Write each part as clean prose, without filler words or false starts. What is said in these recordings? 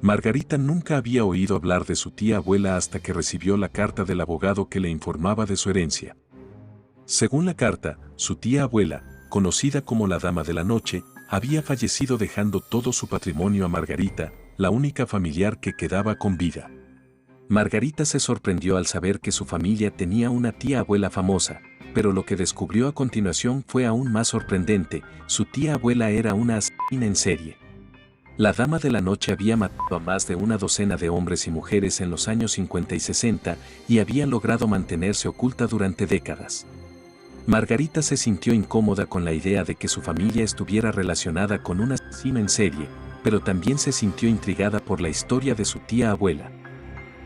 Margarita nunca había oído hablar de su tía abuela hasta que recibió la carta del abogado que le informaba de su herencia. Según la carta, su tía abuela, conocida como la Dama de la Noche, había fallecido dejando todo su patrimonio a Margarita, la única familiar que quedaba con vida. Margarita se sorprendió al saber que su familia tenía una tía abuela famosa, pero lo que descubrió a continuación fue aún más sorprendente: su tía abuela era una asesina en serie. La Dama de la Noche había matado a más de una docena de hombres y mujeres en los años 50 y 60 y había logrado mantenerse oculta durante décadas. Margarita se sintió incómoda con la idea de que su familia estuviera relacionada con un asesino en serie, pero también se sintió intrigada por la historia de su tía abuela.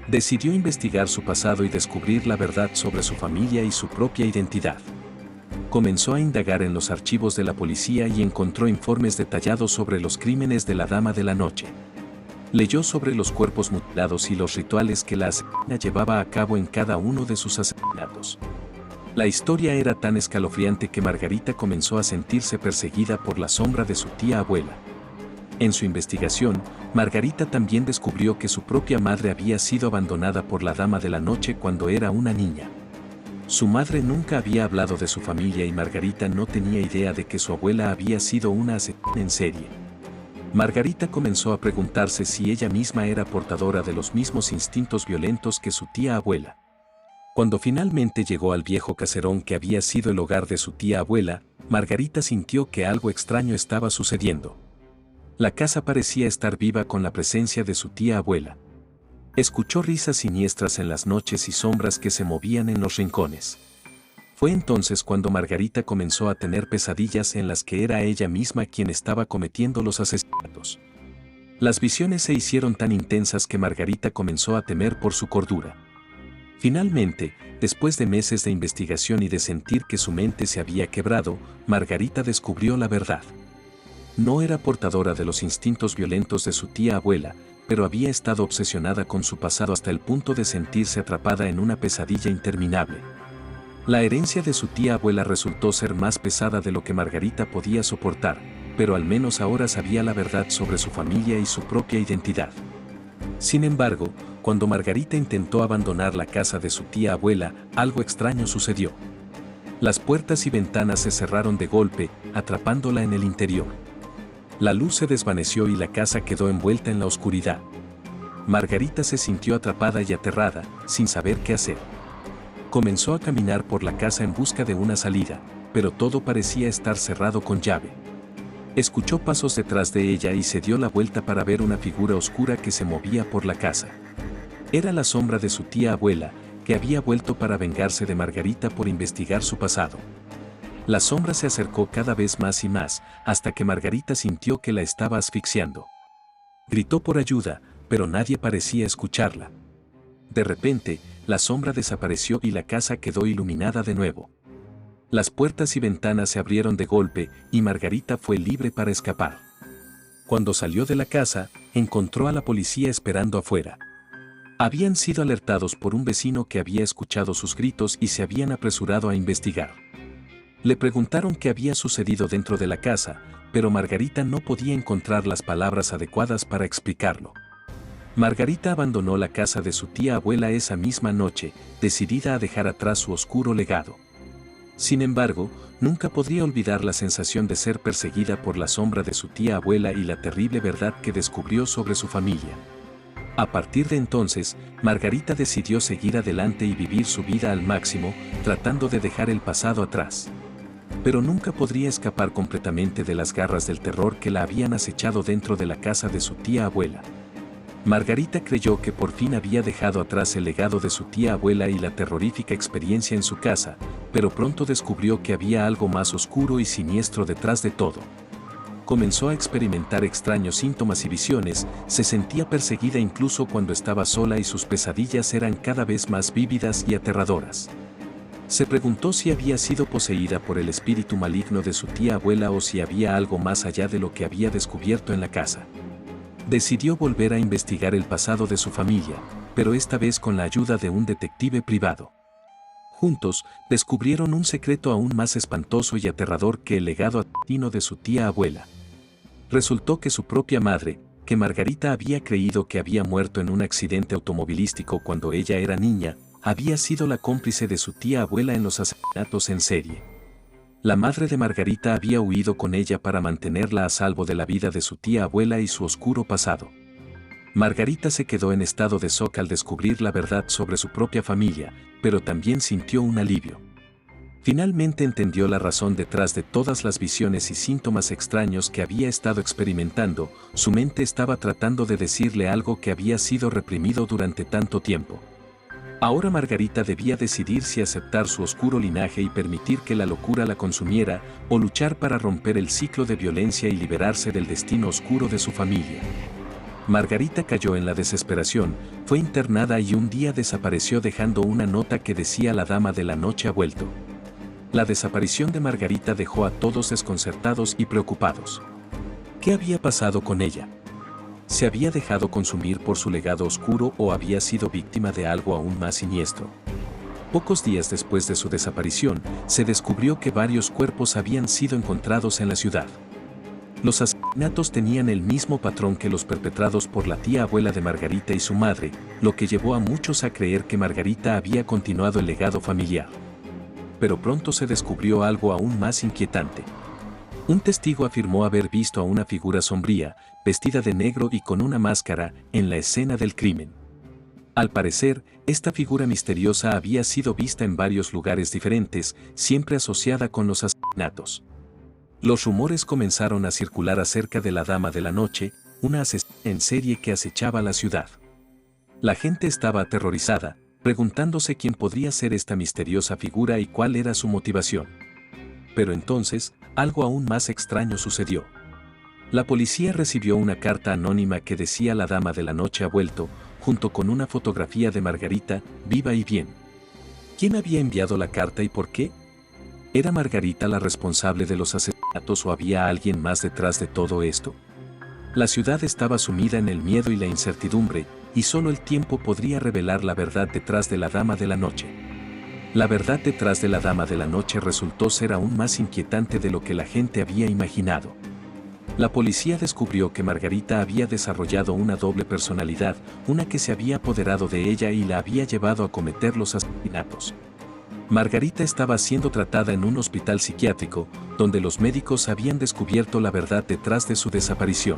Decidió investigar su pasado y descubrir la verdad sobre su familia y su propia identidad. Comenzó a indagar en los archivos de la policía y encontró informes detallados sobre los crímenes de la Dama de la Noche. Leyó sobre los cuerpos mutilados y los rituales que la asesina llevaba a cabo en cada uno de sus asesinatos. La historia era tan escalofriante que Margarita comenzó a sentirse perseguida por la sombra de su tía abuela. En su investigación, Margarita también descubrió que su propia madre había sido abandonada por la Dama de la Noche cuando era una niña. Su madre nunca había hablado de su familia y Margarita no tenía idea de que su abuela había sido una asesina en serie. Margarita comenzó a preguntarse si ella misma era portadora de los mismos instintos violentos que su tía abuela. Cuando finalmente llegó al viejo caserón que había sido el hogar de su tía abuela, Margarita sintió que algo extraño estaba sucediendo. La casa parecía estar viva con la presencia de su tía abuela. Escuchó risas siniestras en las noches y sombras que se movían en los rincones. Fue entonces cuando Margarita comenzó a tener pesadillas en las que era ella misma quien estaba cometiendo los asesinatos. Las visiones se hicieron tan intensas que Margarita comenzó a temer por su cordura. Finalmente, después de meses de investigación y de sentir que su mente se había quebrado, Margarita descubrió la verdad. No era portadora de los instintos violentos de su tía abuela, pero había estado obsesionada con su pasado hasta el punto de sentirse atrapada en una pesadilla interminable. La herencia de su tía abuela resultó ser más pesada de lo que Margarita podía soportar, pero al menos ahora sabía la verdad sobre su familia y su propia identidad. Sin embargo, cuando Margarita intentó abandonar la casa de su tía abuela, algo extraño sucedió. Las puertas y ventanas se cerraron de golpe, atrapándola en el interior. La luz se desvaneció y la casa quedó envuelta en la oscuridad. Margarita se sintió atrapada y aterrada, sin saber qué hacer. Comenzó a caminar por la casa en busca de una salida, pero todo parecía estar cerrado con llave. Escuchó pasos detrás de ella y se dio la vuelta para ver una figura oscura que se movía por la casa. Era la sombra de su tía abuela, que había vuelto para vengarse de Margarita por investigar su pasado. La sombra se acercó cada vez más y más, hasta que Margarita sintió que la estaba asfixiando. Gritó por ayuda, pero nadie parecía escucharla. De repente, la sombra desapareció y la casa quedó iluminada de nuevo. Las puertas y ventanas se abrieron de golpe y Margarita fue libre para escapar. Cuando salió de la casa, encontró a la policía esperando afuera. Habían sido alertados por un vecino que había escuchado sus gritos y se habían apresurado a investigar. Le preguntaron qué había sucedido dentro de la casa, pero Margarita no podía encontrar las palabras adecuadas para explicarlo. Margarita abandonó la casa de su tía abuela esa misma noche, decidida a dejar atrás su oscuro legado. Sin embargo, nunca podría olvidar la sensación de ser perseguida por la sombra de su tía abuela y la terrible verdad que descubrió sobre su familia. A partir de entonces, Margarita decidió seguir adelante y vivir su vida al máximo, tratando de dejar el pasado atrás. Pero nunca podría escapar completamente de las garras del terror que la habían acechado dentro de la casa de su tía abuela. Margarita creyó que por fin había dejado atrás el legado de su tía abuela y la terrorífica experiencia en su casa, pero pronto descubrió que había algo más oscuro y siniestro detrás de todo. Comenzó a experimentar extraños síntomas y visiones, se sentía perseguida incluso cuando estaba sola y sus pesadillas eran cada vez más vívidas y aterradoras. Se preguntó si había sido poseída por el espíritu maligno de su tía abuela o si había algo más allá de lo que había descubierto en la casa. Decidió volver a investigar el pasado de su familia, pero esta vez con la ayuda de un detective privado. Juntos, descubrieron un secreto aún más espantoso y aterrador que el legado asesino de su tía abuela. Resultó que su propia madre, que Margarita había creído que había muerto en un accidente automovilístico cuando ella era niña, había sido la cómplice de su tía abuela en los asesinatos en serie. La madre de Margarita había huido con ella para mantenerla a salvo de la vida de su tía abuela y su oscuro pasado. Margarita se quedó en estado de shock al descubrir la verdad sobre su propia familia, pero también sintió un alivio. Finalmente entendió la razón detrás de todas las visiones y síntomas extraños que había estado experimentando. Su mente estaba tratando de decirle algo que había sido reprimido durante tanto tiempo. Ahora Margarita debía decidir si aceptar su oscuro linaje y permitir que la locura la consumiera, o luchar para romper el ciclo de violencia y liberarse del destino oscuro de su familia. Margarita cayó en la desesperación, fue internada y un día desapareció dejando una nota que decía: la dama de la noche ha vuelto. La desaparición de Margarita dejó a todos desconcertados y preocupados. ¿Qué había pasado con ella? ¿Se había dejado consumir por su legado oscuro o había sido víctima de algo aún más siniestro? Pocos días después de su desaparición, se descubrió que varios cuerpos habían sido encontrados en la ciudad. Los asesinatos tenían el mismo patrón que los perpetrados por la tía abuela de Margarita y su madre, lo que llevó a muchos a creer que Margarita había continuado el legado familiar. Pero pronto se descubrió algo aún más inquietante. Un testigo afirmó haber visto a una figura sombría, vestida de negro y con una máscara, en la escena del crimen. Al parecer, esta figura misteriosa había sido vista en varios lugares diferentes, siempre asociada con los asesinatos. Los rumores comenzaron a circular acerca de la Dama de la Noche, una asesina en serie que acechaba la ciudad. La gente estaba aterrorizada, preguntándose quién podría ser esta misteriosa figura y cuál era su motivación. Pero entonces, algo aún más extraño sucedió. La policía recibió una carta anónima que decía: la Dama de la Noche ha vuelto, junto con una fotografía de Margarita, viva y bien. ¿Quién había enviado la carta y por qué? ¿Era Margarita la responsable de los asesinatos o había alguien más detrás de todo esto? La ciudad estaba sumida en el miedo y la incertidumbre, y solo el tiempo podría revelar la verdad detrás de la Dama de la Noche. La verdad detrás de la Dama de la Noche resultó ser aún más inquietante de lo que la gente había imaginado. La policía descubrió que Margarita había desarrollado una doble personalidad, una que se había apoderado de ella y la había llevado a cometer los asesinatos. Margarita estaba siendo tratada en un hospital psiquiátrico, donde los médicos habían descubierto la verdad detrás de su desaparición.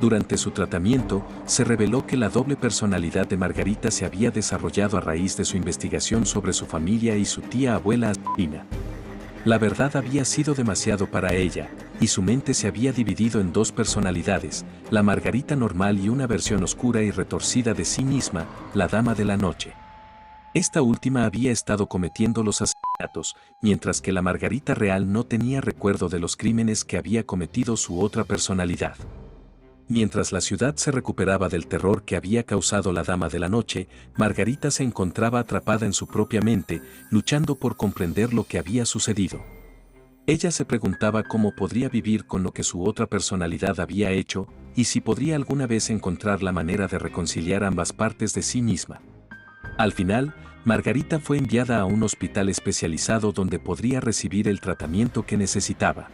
Durante su tratamiento, se reveló que la doble personalidad de Margarita se había desarrollado a raíz de su investigación sobre su familia y su tía abuela asesina. La verdad había sido demasiado para ella, y su mente se había dividido en dos personalidades, la Margarita normal y una versión oscura y retorcida de sí misma, la Dama de la Noche. Esta última había estado cometiendo los asesinatos, mientras que la Margarita real no tenía recuerdo de los crímenes que había cometido su otra personalidad. Mientras la ciudad se recuperaba del terror que había causado la Dama de la Noche, Margarita se encontraba atrapada en su propia mente, luchando por comprender lo que había sucedido. Ella se preguntaba cómo podría vivir con lo que su otra personalidad había hecho, y si podría alguna vez encontrar la manera de reconciliar ambas partes de sí misma. Al final, Margarita fue enviada a un hospital especializado donde podría recibir el tratamiento que necesitaba.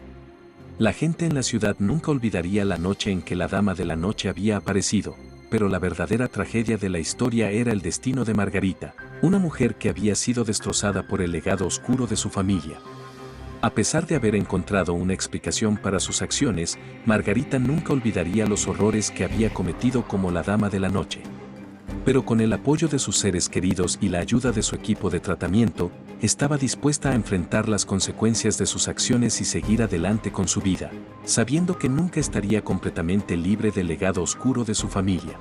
La gente en la ciudad nunca olvidaría la noche en que la Dama de la Noche había aparecido, pero la verdadera tragedia de la historia era el destino de Margarita, una mujer que había sido destrozada por el legado oscuro de su familia. A pesar de haber encontrado una explicación para sus acciones, Margarita nunca olvidaría los horrores que había cometido como la Dama de la Noche. Pero con el apoyo de sus seres queridos y la ayuda de su equipo de tratamiento, estaba dispuesta a enfrentar las consecuencias de sus acciones y seguir adelante con su vida, sabiendo que nunca estaría completamente libre del legado oscuro de su familia.